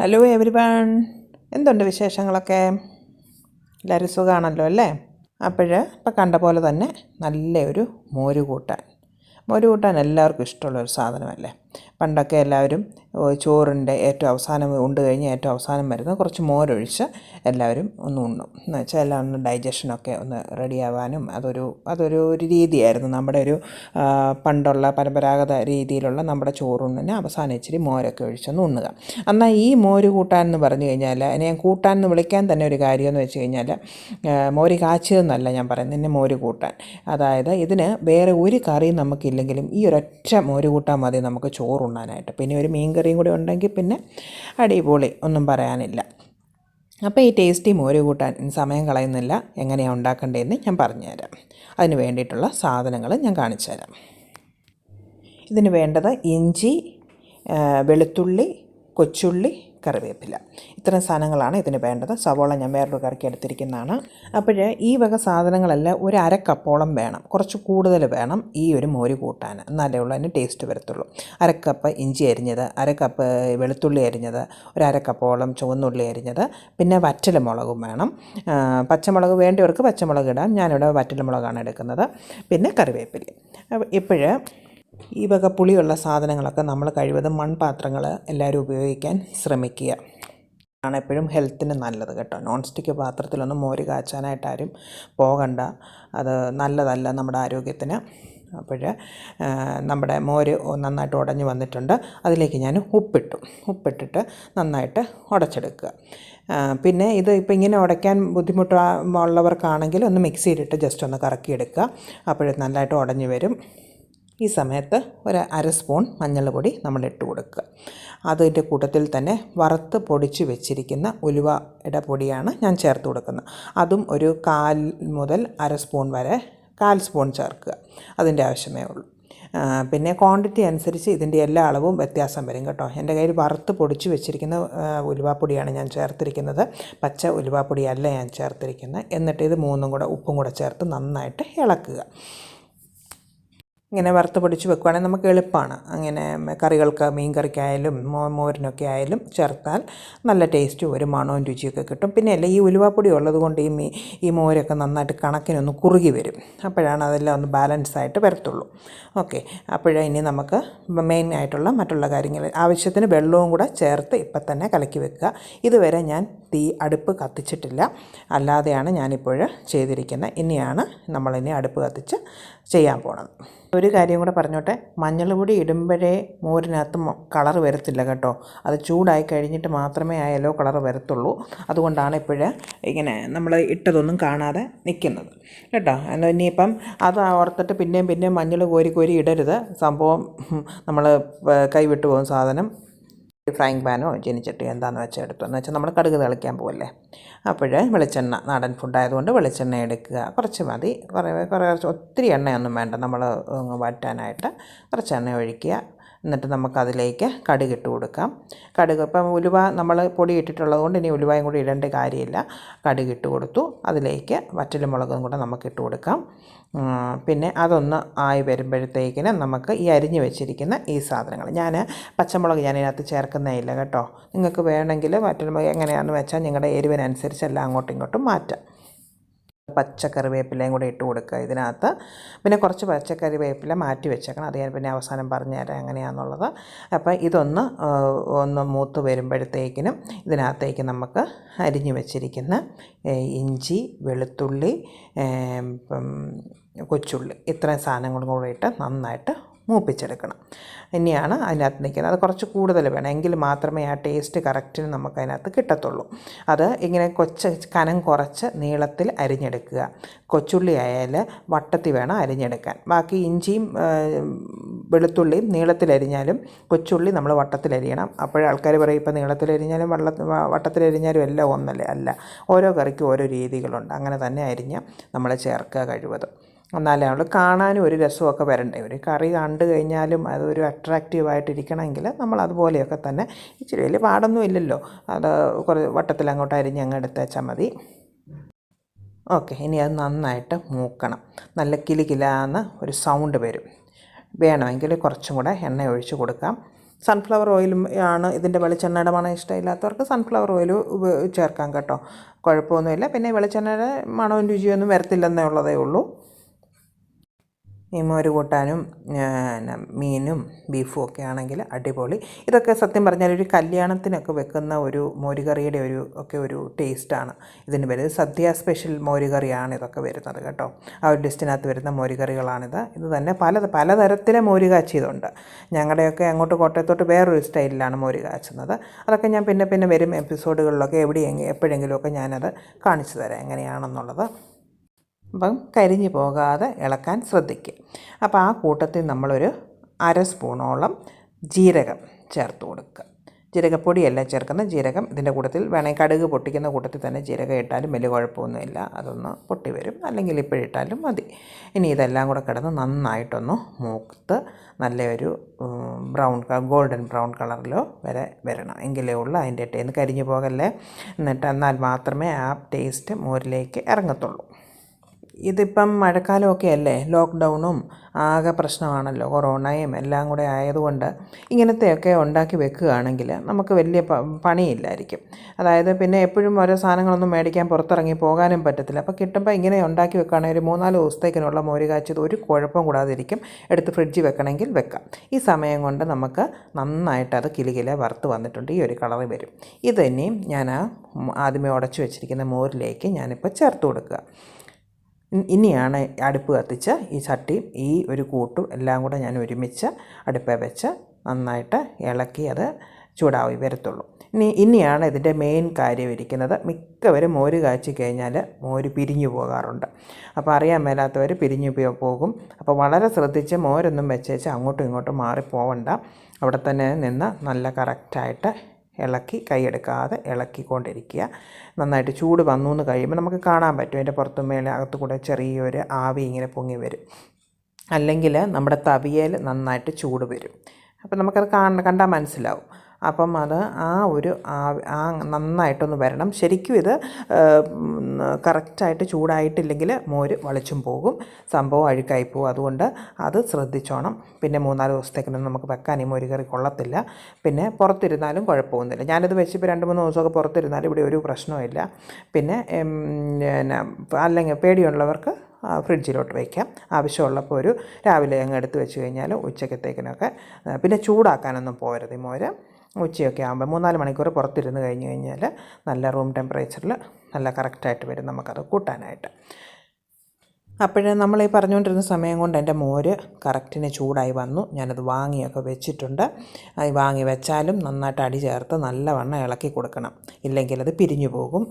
Hello everyone, എന്തുണ്ട് വിശേഷങ്ങളൊക്കെ? എല്ലാവരും സുഖമാണല്ലോ അല്ലേ? ഇപ്പം കണ്ട പോലെ തന്നെ നല്ലൊരു മോര് കൂട്ടാൻ എല്ലാവർക്കും ഇഷ്ടമുള്ളൊരു സാധനമല്ലേ. പണ്ടൊക്കെ എല്ലാവരും ചോറിൻ്റെ ഏറ്റവും അവസാനം ഉണ്ട് കഴിഞ്ഞ് ഏറ്റവും അവസാനം വരുന്ന കുറച്ച് മോരൊഴിച്ച് എല്ലാവരും ഒന്ന് ഉണ്ണും. എന്ന് വെച്ചാൽ എല്ലാം ഒന്ന് ഡൈജഷനൊക്കെ ഒന്ന് റെഡിയാവാനും അതൊരു രീതിയായിരുന്നു. നമ്മുടെ ഒരു പണ്ടുള്ള പരമ്പരാഗത രീതിയിലുള്ള നമ്മുടെ ചോറുണ്ണിന് അവസാനം ഇച്ചിരി മോരൊക്കെ ഒഴിച്ചൊന്ന് ഉണ്ണുക. എന്നാൽ ഈ മോര് കൂട്ടാൻ എന്ന് പറഞ്ഞു കഴിഞ്ഞാൽ അതിനെ ഞാൻ കൂട്ടാൻ എന്ന് വിളിക്കാൻ തന്നെ ഒരു കാര്യമെന്ന് വെച്ച് കഴിഞ്ഞാൽ മോര് കാച്ചിയതെന്നല്ല ഞാൻ പറയുന്നത്, പിന്നെ മോര് കൂട്ടാൻ. അതായത് ഇതിന് വേറെ ഒരു കറിയും നമുക്കില്ലെങ്കിലും ഈ ഒരൊറ്റ മോര് കൂട്ടാൻ മതി നമുക്ക് ചോറുണ്ണാനായിട്ട്. പിന്നെ ഒരു മീൻ കറിയും കൂടി ഉണ്ടെങ്കിൽ പിന്നെ അടിപൊളി, ഒന്നും പറയാനില്ല. അപ്പോൾ ഈ ടേസ്റ്റി മോര് കൂട്ടാൻ സമയം കളയുന്നില്ല, എങ്ങനെയാണ് ഉണ്ടാക്കേണ്ടതെന്ന് ഞാൻ പറഞ്ഞുതരാം. അതിന് വേണ്ടിയിട്ടുള്ള സാധനങ്ങൾ ഞാൻ കാണിച്ചു തരാം. ഇതിന് വേണ്ടത് ഇഞ്ചി, വെളുത്തുള്ളി, കൊച്ചുള്ളി, കറിവേപ്പില, ഇത്രയും സാധനങ്ങളാണ് ഇതിന് വേണ്ടത്. സവോള ഞാൻ വേറൊരു കറിക്ക് എടുത്തിരിക്കുന്നതാണ്. അപ്പോൾ ഈ വക സാധനങ്ങളെല്ലാം ഒരു അരക്കപ്പോളം വേണം, കുറച്ച് കൂടുതൽ വേണം ഈ ഒരു മോര് കൂട്ടാൻ, എന്നാലേ ഉള്ളൂ അതിന് ടേസ്റ്റ് വരത്തുള്ളൂ. അരക്കപ്പ് ഇഞ്ചി അരിഞ്ഞത്, അരക്കപ്പ് വെളുത്തുള്ളി അരിഞ്ഞത്, ഒരു അരക്കപ്പോളം ചുവന്നുള്ളി അരിഞ്ഞത്, പിന്നെ വറ്റൽമുളകും വേണം. പച്ചമുളക് വേണ്ടവർക്ക് പച്ചമുളക് ഇടാം, ഞാനിവിടെ വറ്റൽമുളകാണ് എടുക്കുന്നത്. പിന്നെ കറിവേപ്പില. ഇപ്പോഴ് ഈ വക പുളിയുള്ള സാധനങ്ങളൊക്കെ നമ്മൾ കഴിവതും മൺപാത്രങ്ങൾ എല്ലാവരും ഉപയോഗിക്കാൻ ശ്രമിക്കുക. ആണ് എപ്പോഴും ഹെൽത്തിന് നല്ലത് കേട്ടോ. നോൺ സ്റ്റിക്ക് പാത്രത്തിലൊന്നും മോര് കാച്ചാനായിട്ട് ആരും പോകണ്ട, അത് നല്ലതല്ല നമ്മുടെ ആരോഗ്യത്തിന്. അപ്പോൾ നമ്മുടെ മോര് നന്നായിട്ട് ഉടഞ്ഞ് വന്നിട്ടുണ്ട്. അതിലേക്ക് ഞാൻ ഉപ്പിട്ടിട്ട് നന്നായിട്ട് ഉടച്ചെടുക്കുക. പിന്നെ ഇത് ഇപ്പോൾ ഇങ്ങനെ ഉടയ്ക്കാൻ ബുദ്ധിമുട്ടുള്ളവർക്കാണെങ്കിൽ ഒന്ന് മിക്സിയിലിട്ട് ജസ്റ്റ് ഒന്ന് കറക്കിയെടുക്കുക. അപ്പോഴേ നല്ലതായിട്ട് ഉടഞ്ഞ് വരും. ഈ സമയത്ത് ഒരു അര സ്പൂൺ മഞ്ഞൾപ്പൊടി നമ്മൾ ഇട്ട് കൊടുക്കുക. അതിൻ്റെ കൂട്ടത്തിൽ തന്നെ വറുത്ത് പൊടിച്ച് വെച്ചിരിക്കുന്ന ഉലുവയുടെ പൊടിയാണ് ഞാൻ ചേർത്ത് കൊടുക്കുന്നത്. അതും ഒരു 1/4 മുതൽ അര സ്പൂൺ വരെ 1/4 സ്പൂൺ ചേർക്കുക, അതിൻ്റെ ആവശ്യമേ ഉള്ളൂ. പിന്നെ ക്വാണ്ടിറ്റി അനുസരിച്ച് ഇതിൻ്റെ എല്ലാ അളവും വ്യത്യാസം വരും കേട്ടോ. എൻ്റെ കയ്യിൽ വറുത്ത് പൊടിച്ച് വെച്ചിരിക്കുന്ന ഉലുവാപ്പൊടിയാണ് ഞാൻ ചേർത്തിരിക്കുന്നത്, പച്ച ഉലുവാപ്പൊടിയല്ല ഞാൻ ചേർത്തിരിക്കുന്നത്. എന്നിട്ട് ഇത് മൂന്നും കൂടെ ഉപ്പും കൂടെ ചേർത്ത് നന്നായിട്ട് ഇളക്കുക. ഇങ്ങനെ വറുത്ത് പൊടിച്ച് വെക്കുകയാണെങ്കിൽ നമുക്ക് എളുപ്പമാണ്. അങ്ങനെ കറികൾക്ക്, മീൻ കറിക്കായാലും മോരിനൊക്കെ ആയാലും ചേർത്താൽ നല്ല ടേസ്റ്റും ഒരു മണവും രുചിയൊക്കെ കിട്ടും. പിന്നെ അല്ല, ഈ ഉലുവാപ്പൊടി ഉള്ളത് കൊണ്ട് ഈ മോരൊക്കെ നന്നായിട്ട് കണക്കിനൊന്ന് കുറുകി വരും. അപ്പോഴാണ് അതെല്ലാം ഒന്ന് ബാലൻസ് ആയിട്ട് വരത്തുള്ളൂ. ഓക്കെ, ഇനി നമുക്ക് മെയിനായിട്ടുള്ള മറ്റുള്ള കാര്യങ്ങൾ, ആവശ്യത്തിന് വെള്ളവും കൂടെ ചേർത്ത് ഇപ്പം തന്നെ കലക്കി വെക്കുക. ഇതുവരെ ഞാൻ അടുപ്പ് കത്തിച്ചിട്ടില്ല, അല്ലാതെയാണ് ഞാനിപ്പോൾ ചെയ്തിരിക്കുന്നത്. ഇനിയാണ് നമ്മളിനി അടുപ്പ് കത്തിച്ച് ചെയ്യാൻ പോണത്. ഒരു കാര്യം കൂടെ പറഞ്ഞോട്ടെ, മഞ്ഞൾപ്പൊടി ഇടുമ്പോഴേ മോരിനകത്ത് കളർ വരത്തില്ല കേട്ടോ. അത് ചൂടായി കഴിഞ്ഞിട്ട് മാത്രമേ ആ യെല്ലോ കളർ വരത്തുള്ളൂ. അതുകൊണ്ടാണ് ഇപ്പോഴേ ഇങ്ങനെ നമ്മൾ ഇട്ടതൊന്നും കാണാതെ നിൽക്കുന്നത് കേട്ടോ. ഇനിയിപ്പം അത് ഓർത്തിട്ട് പിന്നെയും മഞ്ഞൾ കോരി ഇടരുത്. സംഭവം നമ്മൾ കൈവിട്ട് പോകും സാധനം. ഫ്രൈങ് പാനോ ചീനിച്ചട്ടിയോ എന്താണെന്ന് വെച്ചാൽ എടുത്തു, എന്ന് വെച്ചാൽ നമ്മൾ കടുക് തിളയ്ക്കാൻ പോകല്ലേ. വെളിച്ചെണ്ണ, നാടൻ ഫുഡായതുകൊണ്ട് വെളിച്ചെണ്ണ എടുക്കുക, കുറച്ച് മതി. കുറച്ച് ഒത്തിരി എണ്ണയൊന്നും വേണ്ട, നമ്മൾ വറ്റാനായിട്ട് കുറച്ച് എണ്ണ ഒഴിക്കുക. എന്നിട്ട് നമുക്കതിലേക്ക് കടുക് ഇട്ട് കൊടുക്കാം. കടുക് ഇപ്പം ഉലുവ നമ്മൾ പൊടി ഇട്ടിട്ടുള്ളത് കൊണ്ട് ഇനി ഉലുവയും കൂടി ഇടേണ്ട കാര്യമില്ല. കടുക് ഇട്ട് കൊടുത്തു. അതിലേക്ക് വറ്റൽമുളകും കൂടെ നമുക്ക് ഇട്ട് കൊടുക്കാം. പിന്നെ അതൊന്ന് ആയി വരുമ്പോഴത്തേക്കിന് നമുക്ക് ഈ അരിഞ്ഞ് വെച്ചിരിക്കുന്ന ഈ സാധനങ്ങൾ, പച്ചമുളക് ഞാനിതിനകത്ത് ചേർക്കുന്നേയില്ല കേട്ടോ. നിങ്ങൾക്ക് വേണമെങ്കിൽ വറ്റൽമുളക് എങ്ങനെയാണെന്ന് വെച്ചാൽ നിങ്ങളുടെ എരിവിനനുസരിച്ചെല്ലാം അങ്ങോട്ടും ഇങ്ങോട്ടും മാറ്റാം. പച്ചക്കറിവേപ്പിലയും കൂടെ ഇട്ട് കൊടുക്കുക ഇതിനകത്ത്. പിന്നെ കുറച്ച് പച്ചക്കറിവേപ്പില മാറ്റി വെച്ചേക്കണം, അത് ഞാൻ പിന്നെ അവസാനം പറഞ്ഞുതരാം എങ്ങനെയാണെന്നുള്ളത്. അപ്പോൾ ഒന്ന് മൂത്ത് വരുമ്പോഴത്തേക്കിനും ഇതിനകത്തേക്ക് നമുക്ക് അരിഞ്ഞു വെച്ചിരിക്കുന്ന ഇഞ്ചി, വെളുത്തുള്ളി, കൊച്ചുള്ളി, ഇത്രയും സാധനങ്ങളും കൂടെ ഇട്ട് നന്നായിട്ട് മൂപ്പിച്ചെടുക്കണം. ഇനിയാണ് അതിനകത്ത് നിൽക്കുന്നത്. അത് കുറച്ച് കൂടുതൽ വേണം, എങ്കിൽ മാത്രമേ ആ ടേസ്റ്റ് കറക്റ്റിന് നമുക്ക് അതിനകത്ത് കിട്ടത്തുള്ളൂ. അത് ഇങ്ങനെ കനം കുറച്ച് നീളത്തിൽ അരിഞ്ഞെടുക്കുക. കൊച്ചുള്ളി ആയാൽ വട്ടത്തിൽ വേണം അരിഞ്ഞെടുക്കാൻ. ബാക്കി ഇഞ്ചിയും വെളുത്തുള്ളിയും നീളത്തിലരിഞ്ഞാലും കൊച്ചുള്ളി നമ്മൾ വട്ടത്തിലരിയണം. അപ്പോഴേ ആൾക്കാർ പറയും ഇപ്പം നീളത്തിലരിഞ്ഞാലും വട്ടത്തിലരിഞ്ഞാലും എല്ലാം ഒന്നല്ലേ. അല്ല, ഓരോ കറിക്കും ഓരോ രീതികളുണ്ട്. അങ്ങനെ തന്നെ അരിഞ്ഞ് നമ്മൾ ചേർക്കുക കഴിവതും. എന്നാലേ നമ്മൾ കാണാനും ഒരു രസമൊക്കെ വരണ്ടേ. ഒരു കറി കണ്ടു കഴിഞ്ഞാലും അതൊരു അട്രാക്റ്റീവായിട്ടിരിക്കണമെങ്കിൽ നമ്മൾ അതുപോലെയൊക്കെ തന്നെ, ഇച്ചിരി വലിയ പാടൊന്നും ഇല്ലല്ലോ, അത് കുറേ വട്ടത്തിൽ അങ്ങോട്ട് അരിഞ്ഞ് അങ്ങ് എടുത്തേച്ചാൽ മതി. ഓക്കെ, ഇനി അത് നന്നായിട്ട് മൂക്കണം. നല്ല കിലുകിലാന്ന് ഒരു സൗണ്ട് വരും. വേണമെങ്കിൽ കുറച്ചും കൂടെ എണ്ണ ഒഴിച്ച് കൊടുക്കാം. സൺഫ്ലവർ ഓയിലും ആണ് ഇതിൻ്റെ വെളിച്ചെണ്ണയുടെ മണം ഇഷ്ടമില്ലാത്തവർക്ക് സൺഫ്ലവർ ഓയിൽ ചേർക്കാം കേട്ടോ, കുഴപ്പമൊന്നുമില്ല. പിന്നെ വെളിച്ചെണ്ണയുടെ മണവും രുചിയൊന്നും വരത്തില്ലെന്നേ ഉള്ളതേ ഉള്ളൂ. ഈ മോര് കൂട്ടാനും മീനും ബീഫും ഒക്കെ ആണെങ്കിൽ അടിപൊളി. ഇതൊക്കെ സത്യം പറഞ്ഞാൽ ഒരു കല്യാണത്തിനൊക്കെ വെക്കുന്ന ഒരു മോരുകറിയുടെ ഒരു ടേസ്റ്റാണ് ഇതിന് വരുന്നത്. സദ്യ സ്പെഷ്യൽ മോരുകറിയാണ് ഇതൊക്കെ വരുന്നത് കേട്ടോ. ആ ഒരു ലിസ്റ്റിനകത്ത് വരുന്ന മോരുകറികളാണിത്. ഇത് തന്നെ പലതരത്തിലെ മോര് കാച്ചിയതുണ്ട്. ഞങ്ങളുടെയൊക്കെ അങ്ങോട്ട് കോട്ടയത്തോട്ട് വേറൊരു സ്റ്റൈലിലാണ് മോര് കാച്ചുന്നത്. അതൊക്കെ ഞാൻ പിന്നെ വരും എപ്പിസോഡുകളിലൊക്കെ എപ്പോഴെങ്കിലുമൊക്കെ ഞാനത് കാണിച്ചു തരാം എങ്ങനെയാണെന്നുള്ളത്. അപ്പം കരിഞ്ഞു പോകാതെ ഇളക്കാൻ ശ്രദ്ധിക്കുക. അപ്പോൾ ആ കൂട്ടത്തിൽ നമ്മളൊരു 1/2 സ്പൂണോളം ജീരകം ചേർത്ത് കൊടുക്കുക. ജീരകപ്പൊടിയല്ല ചേർക്കുന്ന ജീരകം. ഇതിൻ്റെ കൂട്ടത്തിൽ വേണമെങ്കിൽ കടുക് പൊട്ടിക്കുന്ന കൂട്ടത്തിൽ തന്നെ ജീരകം ഇട്ടാലും വലിയ കുഴപ്പമൊന്നുമില്ല, അതൊന്ന് പൊട്ടി വരും. അല്ലെങ്കിൽ ഇപ്പോഴിട്ടാലും മതി. ഇനി ഇതെല്ലാം കൂടെ കിടന്ന് നന്നായിട്ടൊന്ന് മൂത്ത് നല്ലൊരു ഗോൾഡൻ ബ്രൗൺ കളറിലോ വരെ വരണം. എങ്കിലേ ഉള്ളൂ അതിൻ്റെ ഇട്ടേന്ന് കരിഞ്ഞു പോകല്ലേ. എന്നാൽ മാത്രമേ ആ ടേസ്റ്റ് മോരിലേക്ക് ഇറങ്ങത്തുള്ളൂ. ഇതിപ്പം മഴക്കാലമൊക്കെ അല്ലേ, ലോക്ക്ഡൗണും ആകെ പ്രശ്നമാണല്ലോ, കൊറോണയും എല്ലാം കൂടെ ആയതുകൊണ്ട് ഇങ്ങനത്തെയൊക്കെ ഉണ്ടാക്കി വെക്കുകയാണെങ്കിൽ നമുക്ക് വലിയ പണിയില്ലായിരിക്കും. അതായത് പിന്നെ എപ്പോഴും ഓരോ സാധനങ്ങളൊന്നും മേടിക്കാൻ പുറത്തിറങ്ങി പോകാനും പറ്റത്തില്ല. അപ്പോൾ കിട്ടുമ്പോൾ ഇങ്ങനെ ഉണ്ടാക്കി വെക്കുകയാണെങ്കിൽ ഒരു 3-4 ദിവസത്തേക്കിനുള്ള മോര് കാച്ചിയത് ഒരു കുഴപ്പം കൂടാതിരിക്കും. എടുത്ത് ഫ്രിഡ്ജിൽ വെക്കണമെങ്കിൽ വെക്കാം. ഈ സമയം കൊണ്ട് നമുക്ക് നന്നായിട്ട് അത് കിലുകിലെ വറുത്ത് വന്നിട്ടുണ്ട്. ഈ ഒരു കളറ് വരും. ഇത് തന്നെയും ഞാൻ ആദ്യമേ ഉടച്ചു വെച്ചിരിക്കുന്ന മോരിലേക്ക് ഞാനിപ്പോൾ ചേർത്ത് കൊടുക്കുക. ഇനിയാണ് അടുപ്പ് കത്തിച്ച് ഈ ചട്ടിയും ഈ ഒരു കൂട്ടും എല്ലാം കൂടെ ഞാൻ ഒരുമിച്ച് അടുപ്പേ വെച്ച് നന്നായിട്ട് ഇളക്കി അത് ചൂടായി വരത്തുള്ളൂ. ഇനിയാണ് ഇതിൻ്റെ മെയിൻ കാര്യം ഇരിക്കുന്നത്. മിക്കവരും മോര് കാച്ചി കഴിഞ്ഞാൽ മോര് പിരിഞ്ഞു പോകാറുണ്ട്. അപ്പോൾ അറിയാൻ മേലാത്തവർ പിരിഞ്ഞു പോകും. അപ്പോൾ വളരെ ശ്രദ്ധിച്ച് മോരൊന്നും വെച്ചേച്ച് അങ്ങോട്ടും ഇങ്ങോട്ടും മാറിപ്പോവണ്ട. അവിടെ തന്നെ നിന്ന് നല്ല കറക്റ്റായിട്ട് ഇളക്കി കൈയെടുക്കാതെ ഇളക്കിക്കൊണ്ടിരിക്കുക. നന്നായിട്ട് ചൂട് വന്നു എന്ന് കഴിയുമ്പോൾ നമുക്ക് കാണാൻ പറ്റും അതിൻ്റെ പുറത്തും മേലെ അകത്തു കൂടെ ചെറിയൊരു ആവി ഇങ്ങനെ പൊങ്ങി വരും. അല്ലെങ്കിൽ നമ്മുടെ തവിയേൽ നന്നായിട്ട് ചൂട് വരും. അപ്പോൾ നമുക്കത് കണ്ടാൽ മനസ്സിലാവും. അപ്പം അത് നന്നായിട്ടൊന്ന് വരണം. ശരിക്കും ഇത് കറക്റ്റായിട്ട് ചൂടായിട്ടില്ലെങ്കിൽ മോര് വളിച്ചും പോകും, സംഭവം അഴുക്കായി പോകും. അതുകൊണ്ട് അത് ശ്രദ്ധിച്ചോണം. പിന്നെ 3-4 ദിവസത്തേക്കൊന്നും നമുക്ക് വെക്കാൻ ഈ മോര് കറി കൊള്ളത്തില്ല. പിന്നെ പുറത്തിരുന്നാലും കുഴപ്പമൊന്നുമില്ല. ഞാനിത് വെച്ചിപ്പോൾ 2-3 ദിവസമൊക്കെ പുറത്തിരുന്നാലും ഇവിടെ ഒരു പ്രശ്നമില്ല. പിന്നെ അല്ലെങ്കിൽ പേടിയുള്ളവർക്ക് ഫ്രിഡ്ജിലോട്ട് വയ്ക്കാം. ആവശ്യമുള്ളപ്പോൾ രാവിലെ അങ്ങ് എടുത്ത് വെച്ച് കഴിഞ്ഞാൽ ഉച്ചക്കത്തേക്കിനൊക്കെ. പിന്നെ ചൂടാക്കാനൊന്നും പോരുത്. ഈ മോര് ഉച്ചയൊക്കെ ആകുമ്പോൾ 3-4 മണിക്കൂർ പുറത്തിരുന്ന് കഴിഞ്ഞാൽ നല്ല റൂം ടെമ്പറേച്ചറിൽ നല്ല കറക്റ്റായിട്ട് വരും നമുക്കത് കൂട്ടാനായിട്ട്. അപ്പോഴേ നമ്മൾ ഈ പറഞ്ഞുകൊണ്ടിരുന്ന സമയം കൊണ്ട് എൻ്റെ മോര് കറക്റ്റിന് ചൂടായി വന്നു. ഞാനത് വാങ്ങിയൊക്കെ വെച്ചിട്ടുണ്ട്. വാങ്ങി വെച്ചാലും നന്നായിട്ട് അടി ചേർത്ത് നല്ലവണ്ണം ഇളക്കി കൊടുക്കണം, ഇല്ലെങ്കിൽ അത് പിരിഞ്ഞു പോകും.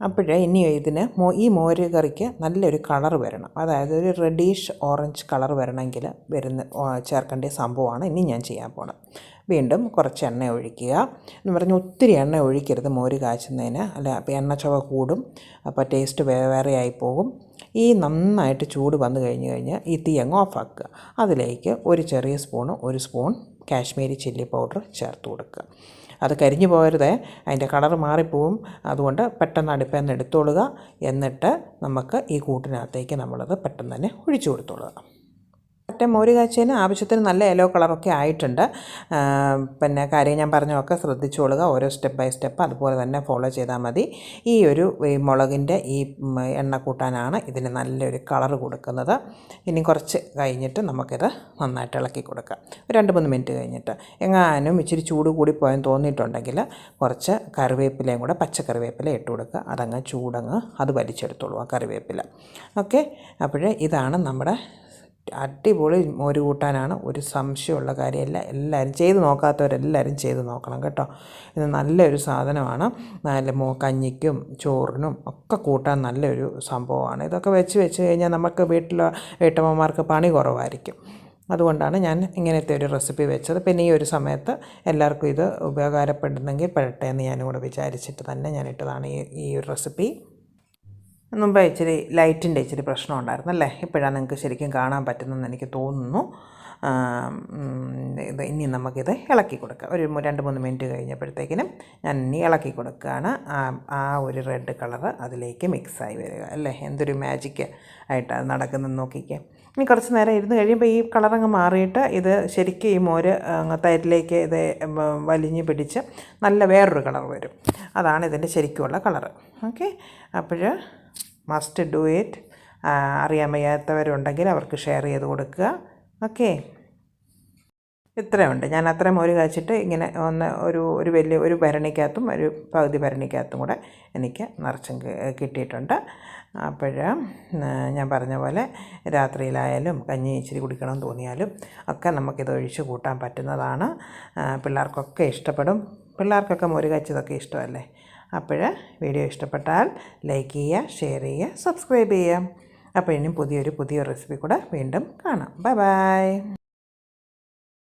അപ്പോഴേ ഇനി ഈ മോര് കറിക്ക് നല്ലൊരു കളർ വരണം. അതായത് ഒരു റെഡിഷ് ഓറഞ്ച് കളർ വരണമെങ്കിൽ ചേർക്കേണ്ട സംഭവമാണ് ഇനി ഞാൻ ചെയ്യാൻ പോണത്. വീണ്ടും കുറച്ച് എണ്ണ ഒഴിക്കുക. എന്ന് പറഞ്ഞാൽ ഒത്തിരി എണ്ണ ഒഴിക്കരുത് മോര് കാച്ചുന്നതിന്, അല്ല എണ്ണ ചുവ കൂടും. അപ്പോൾ ടേസ്റ്റ് വേറെ ആയി പോകും. ഈ നന്നായിട്ട് ചൂട് വന്നു കഴിഞ്ഞാൽ ഈ തീ അങ്ങ് ഓഫാക്കുക. അതിലേക്ക് ഒരു സ്പൂൺ കാശ്മീരി ചില്ലി പൗഡർ ചേർത്ത് കൊടുക്കുക. അത് കരിഞ്ഞു പോകരുതേ, അതിൻ്റെ കളർ മാറിപ്പോവും. അതുകൊണ്ട് പെട്ടെന്ന് അടുപ്പിൽ നിന്ന് എടുത്തോളുക. എന്നിട്ട് നമുക്ക് ഈ കൂട്ടിനകത്തേക്ക് നമ്മളത് പെട്ടെന്ന് തന്നെ ഒഴിച്ചു കൊടുത്തോളുക. മറ്റേ മോര് കാച്ചിയതിന് ആവശ്യത്തിന് നല്ല യെല്ലോ കളറൊക്കെ ആയിട്ടുണ്ട്. പിന്നെ കാര്യം ഞാൻ പറഞ്ഞൊക്കെ ശ്രദ്ധിച്ചോളുക. ഓരോ സ്റ്റെപ്പ് ബൈ സ്റ്റെപ്പ് അതുപോലെ തന്നെ ഫോളോ ചെയ്താൽ മതി. ഈ മുളകിൻ്റെ ഈ എണ്ണ കൂട്ടാനാണ് ഇതിന് നല്ലൊരു കളർ കൊടുക്കുന്നത്. ഇനി കുറച്ച് കഴിഞ്ഞിട്ട് നമുക്കിത് നന്നായിട്ട് ഇളക്കി കൊടുക്കാം. ഒരു 2-3 മിനിറ്റ് കഴിഞ്ഞിട്ട് എങ്ങാനും ഇച്ചിരി ചൂട് കൂടിപ്പോയെന്ന് തോന്നിയിട്ടുണ്ടെങ്കിൽ കുറച്ച് കറിവേപ്പിലയും കൂടെ പച്ചക്കറിവേപ്പില ഇട്ട് കൊടുക്കുക. അത് വലിച്ചെടുത്തോളൂ ആ കറിവേപ്പില. ഓക്കെ, അപ്പോഴേ ഇതാണ് നമ്മുടെ അടിപൊളി മോര് കൂട്ടാനാണ്. ഒരു സംശയമുള്ള കാര്യമല്ല. എല്ലാവരും ചെയ്ത് നോക്കാത്തവരെല്ലാവരും ചെയ്ത് നോക്കണം കേട്ടോ. ഇത് നല്ലൊരു സാധനമാണ്. നല്ല കഞ്ഞിക്കും ചോറിനും ഒക്കെ കൂട്ടാൻ നല്ലൊരു സംഭവമാണ്. ഇതൊക്കെ വെച്ച് കഴിഞ്ഞാൽ നമുക്ക് വീട്ടമ്മമാർക്ക് പണി കുറവായിരിക്കും. അതുകൊണ്ടാണ് ഞാൻ ഇങ്ങനത്തെ ഒരു റെസിപ്പി വെച്ചത്. പിന്നെ ഈ ഒരു സമയത്ത് എല്ലാവർക്കും ഇത് ഉപകാരപ്പെടുന്നെങ്കിൽ പെടട്ടെ എന്ന് ഞാനിവിടെ വിചാരിച്ചിട്ട് തന്നെ ഞാനിട്ടതാണ് ഈ ഒരു റെസിപ്പി. മുമ്പ് ഇച്ചിരി ലൈറ്റിൻ്റെ ഇച്ചിരി പ്രശ്നം ഉണ്ടായിരുന്നല്ലേ. ഇപ്പോഴാണ് നിങ്ങൾക്ക് ശരിക്കും കാണാൻ പറ്റുന്നതെന്ന് എനിക്ക് തോന്നുന്നു. ഇത് ഇനി നമുക്കിത് ഇളക്കി കൊടുക്കാം. ഒരു 2-3 മിനിറ്റ് കഴിഞ്ഞപ്പോഴത്തേക്കിനും ഞാൻ ഇനി ഇളക്കി കൊടുക്കുകയാണ്. ആ ഒരു റെഡ് കളറ് അതിലേക്ക് മിക്സായി വരിക അല്ലേ. എന്തൊരു മാജിക്ക് ആയിട്ടാണ് നടക്കുന്നത് നോക്കിക്കേ. ഇനി കുറച്ച് നേരം ഇരുന്ന് കഴിയുമ്പോൾ ഈ കളറങ്ങ് മാറിയിട്ട് ഇത് ശരിക്കും ഈ മോര് തൈരിലേക്ക് ഇത് വലിഞ്ഞ് പിടിച്ച് നല്ല വേറൊരു കളർ വരും. അതാണ് ഇതിൻ്റെ ശരിക്കുമുള്ള കളറ്. ഓക്കെ, അപ്പോൾ മസ്റ്റ് ഡു ഇറ്റ്. അറിയാൻ വയ്യാത്തവരുണ്ടെങ്കിൽ അവർക്ക് ഷെയർ ചെയ്ത് കൊടുക്കുക. ഓക്കെ, ഇത്രയുണ്ട്. ഞാൻ അത്രയും മോര് കാച്ചിട്ട് ഇങ്ങനെ ഒരു വലിയ ഒരു ഭരണിക്കകത്തും ഒരു പകുതി ഭരണിക്കകത്തും കൂടെ എനിക്ക് നിറച്ചും കിട്ടിയിട്ടുണ്ട്. അപ്പോൾ ഞാൻ പറഞ്ഞ പോലെ രാത്രിയിലായാലും കഞ്ഞി ഇച്ചിരി കുടിക്കണമെന്ന് തോന്നിയാലും ഒക്കെ നമുക്കിത് ഒഴിച്ച് കൂട്ടാൻ പറ്റുന്നതാണ്. പിള്ളേർക്കൊക്കെ ഇഷ്ടപ്പെടും. പിള്ളേർക്കൊക്കെ മോര് കാച്ചിയതൊക്കെ ഇഷ്ടമല്ലേ. അപ്പോൾ വീഡിയോ ഇഷ്ടപ്പെട്ടാൽ ലൈക്ക് ചെയ്യുക, ഷെയർ ചെയ്യുക, സബ്സ്ക്രൈബ് ചെയ്യുക. അപ്പോൾ ഇനിയും പുതിയൊരു റെസിപ്പി കൂടെ വീണ്ടും കാണാം. Bye bye.